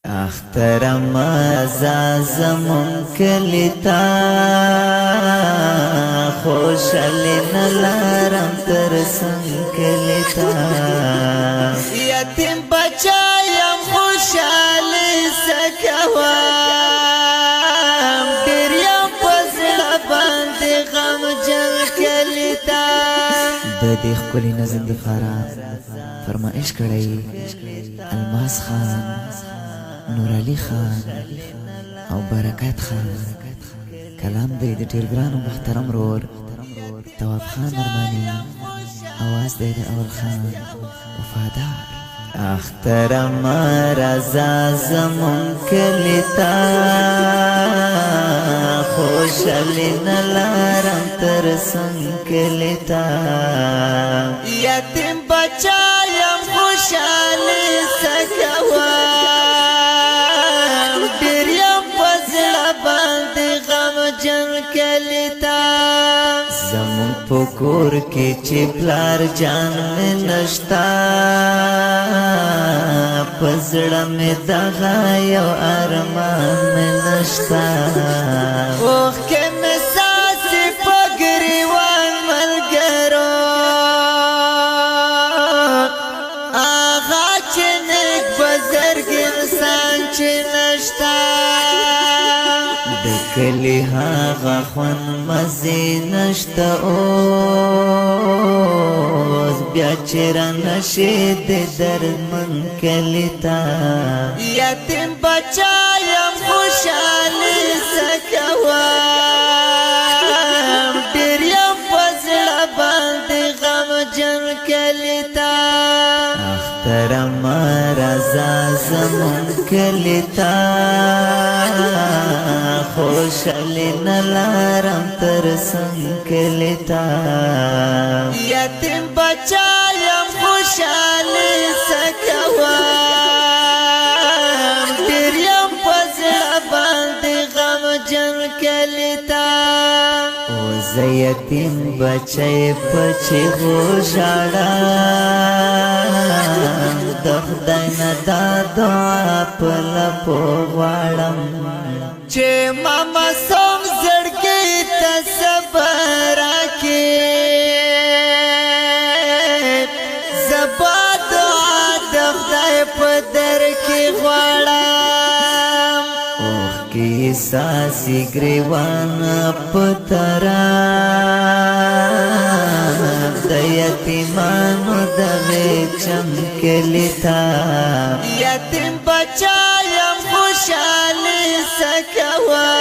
اخترم زمون کلیتا خوشالی نلارم ترسن کلیتا یتیم بچایم خوشالی سکوام دریم پزړه باندې غم جن کلیتا د دې ښکلي نظم دپاره فرمایش کړی الماس خان، نور علی خان او برکات خان. کلام دی د ډېر ګران او محترم رور تواب خان ارماني، اواز دی د اول خان وفادار. اخترم رضا زمون کلیتا خوشالی نلارم ترسن کلیتا یتیم بچایم خوشالی سکوام دریم پزړه باندې غم جن کلیتا زمون په کور کې چې پلار جان مې نشتا پزړه مې دغه یو ارمان مې نشتا اوښکې مې ساسې په ګریوان ملګرو هغه چې نیک بزرګ انسان چې نشتا د کلي هغه خوند مزې نشته اوس بیا چې رانشي د دردمن کلي ته یتیم بچایم خوشالي سکوام ډېر یم په زړه باندې غمجن کلي ته اخترم رضا زمون کلي ته خوشالی نلارم ترسن کلیتا یتیم بچایم خوشالی سکوام ډېر یم په زړه باندې غمجن کلیتا او زه یتیم بچی په چیغو ژاړم د خدای نه دا دعا په لپو غواړم چې ماما سم زړګي ته صبر راکړي زبا دعا د خدای په در کې غواړم اوښکې ساسي ګریوان په طرف د یتیمانو دغې چمکلي ته یتیم بچایم خوشالي سکوام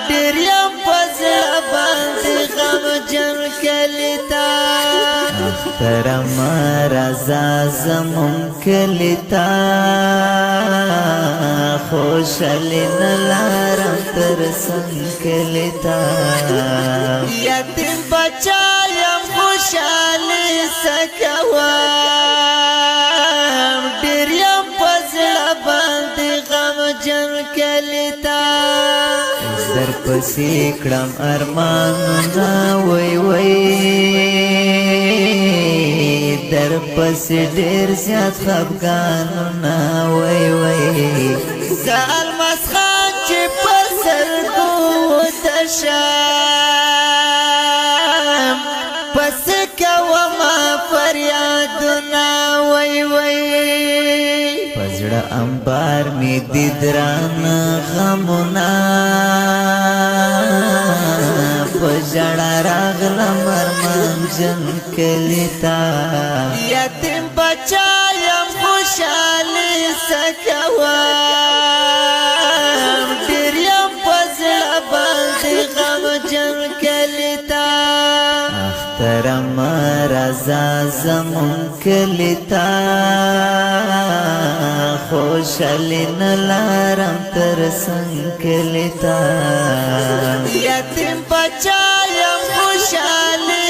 ډېر یم په زړه باندې غمجن کلي ته اخترم رضا زمون کلي ته خوشالي نلارم ترسن کلي ته یتیم بچایم خوشالي سکوام ډېر یم په زړه باندې غمجن کلیتا در پسې کړم ارمانونه وای وای در پسې ډېر زیات خفګانونه وای وای زه الماس خان چې په سرګو تشم پسې کومه فریادونه وای وای پزړه انبار می دي دران غمونه په ژړا راغلم ارمان جن کلي ته یتیم بچایم خوشالي سکوام ډېر یم په زړه باندې غمجن کلي ته اخترم رضا زمون کلي ته خوشالی نلارم ترسن کلي ته یتیم بچایم خوشالی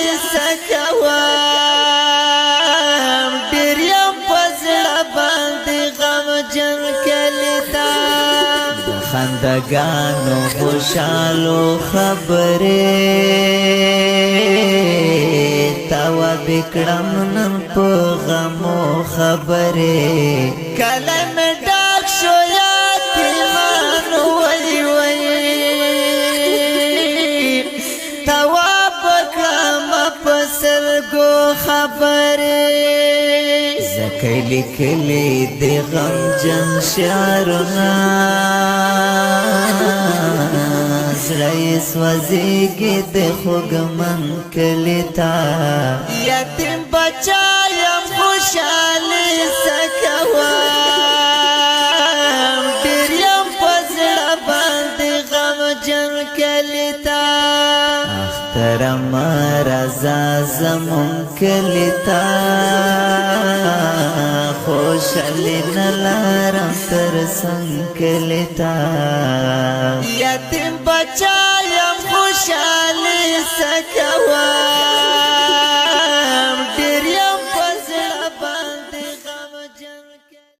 سکوام ډېر یم په زړه باندې غمجن کلي ته د خندګانو خوشالو خبرې توا بکړم نن په غمو خبرې کله مې ډاک شو یتیمان وای وای تواب کړم په سترګو خبرې زکه لیکلې د غمجن شعرونه زړه یې سوځېږي د خوږمن کلي ته یتیم بچا یم خوشحالي څه کوم ډېر یم په زړه باندې غمجن کلي ته اختره مه راځه زمونږ کلي ته خوشحالي نه لرم تر څنګ کلي ته یتیم بچا یم خوشحالي څه کوم